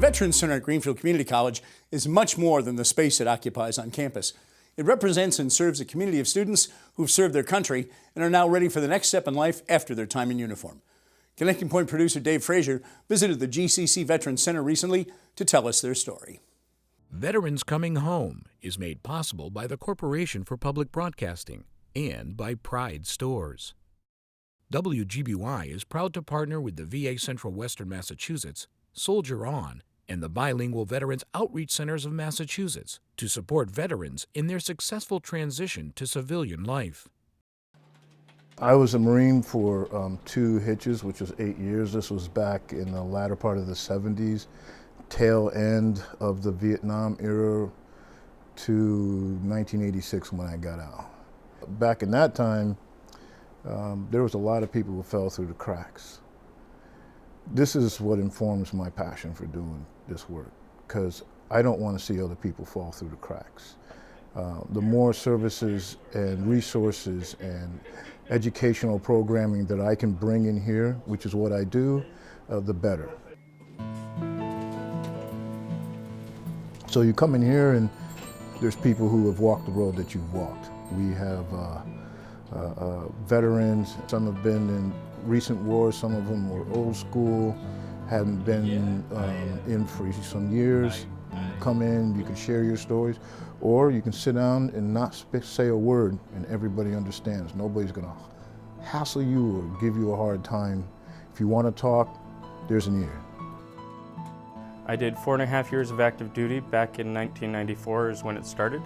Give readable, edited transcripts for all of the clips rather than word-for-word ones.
Veterans Center at Greenfield Community College is much more than the space it occupies on campus. It represents and serves a community of students who've served their country and are now ready for the next step in life after their time in uniform. Connecting Point producer Dave Fraser visited the GCC Veterans Center recently to tell us their story. Veterans Coming Home is made possible by the Corporation for Public Broadcasting and by Pride Stores. WGBY is proud to partner with the VA Central Western Massachusetts, Soldier On, and the Bilingual Veterans Outreach Centers of Massachusetts to support veterans in their successful transition to civilian life. I was a Marine for 2 hitches, which was 8 years. This was back in the latter part of the 70s, tail end of the Vietnam era to 1986 when I got out. Back in that time, there was a lot of people who fell through the cracks. This is what informs my passion for doing this work, because I don't want to see other people fall through the cracks. The more services and resources and educational programming that I can bring in here, which is what I do, the better. So you come in here and there's people who have walked the road that you've walked. We have veterans. Some have been in recent wars, some of them were old school, hadn't been in for some years. Come in, you can share your stories, or you can sit down and not say a word and everybody understands. Nobody's gonna hassle you or give you a hard time. If you want to talk, there's an ear. I did 4.5 years of active duty back in 1994 is when it started.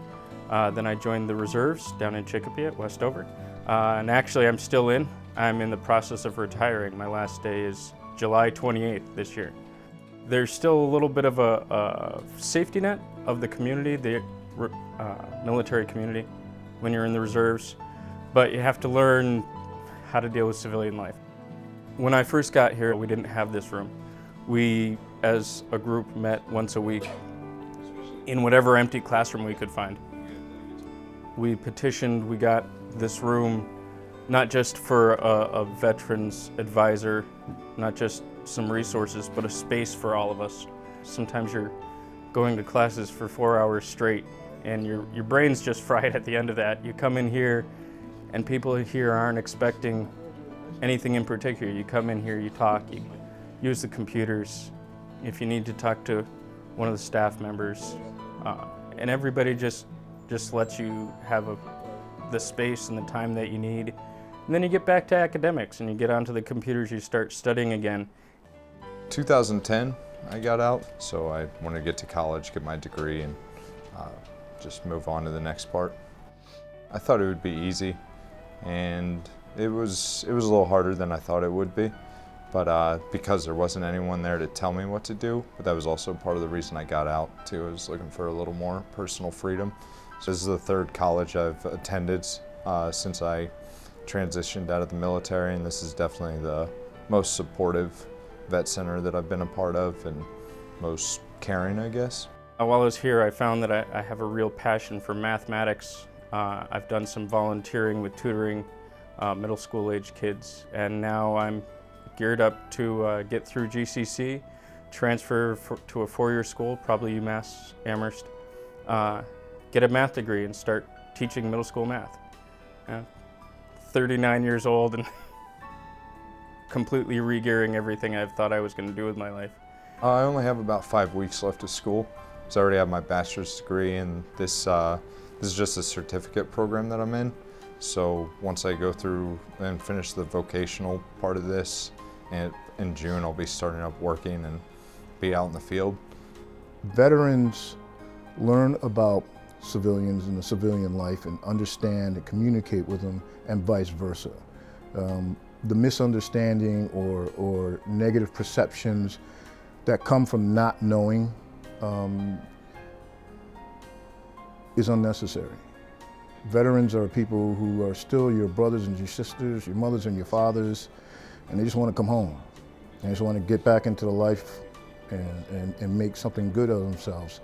Then I joined the reserves down in Chicopee at Westover. And actually I'm still in. I'm in the process of retiring. My last day is July 28th this year. There's still a little bit of a safety net of the community, the military community, when you're in the reserves, but you have to learn how to deal with civilian life. When I first got here, we didn't have this room. We, as a group, met once a week in whatever empty classroom we could find. We petitioned, we got this room, not just for a veterans advisor, not just some resources, but a space for all of us. Sometimes you're going to classes for 4 hours straight and your brain's just fried at the end of that. You come in here and people here aren't expecting anything in particular. You come in here, you talk, you use the computers. If you need to talk to one of the staff members, and everybody just lets you have the space and the time that you need. And then you get back to academics and you get onto the computers, you start studying again. 2010 I got out, so I wanted to get to college, get my degree, and just move on to the next part. I thought it would be easy, and it was a little harder than I thought it would be, but because there wasn't anyone there to tell me what to do, but that was also part of the reason I got out too. I was looking for a little more personal freedom. So this is the 3rd college I've attended since I transitioned out of the military, and this is definitely the most supportive vet center that I've been a part of and most caring, I guess. While I was here, I found that I have a real passion for mathematics. I've done some volunteering with tutoring middle school age kids, and now I'm geared up to get through GCC, transfer to a 4-year school, probably UMass Amherst, get a math degree and start teaching middle school math. 39 years old and completely re-gearing everything I've thought I was going to do with my life. I only have about 5 weeks left of school, so I already have my bachelor's degree, and this is just a certificate program that I'm in. So once I go through and finish the vocational part of this, and in June I'll be starting up working and be out in the field. Veterans learn about civilians and the civilian life and understand and communicate with them, and vice versa. The misunderstanding or negative perceptions that come from not knowing is unnecessary. Veterans are people who are still your brothers and your sisters, your mothers and your fathers, and they just want to come home. They just want to get back into the life and make something good of themselves.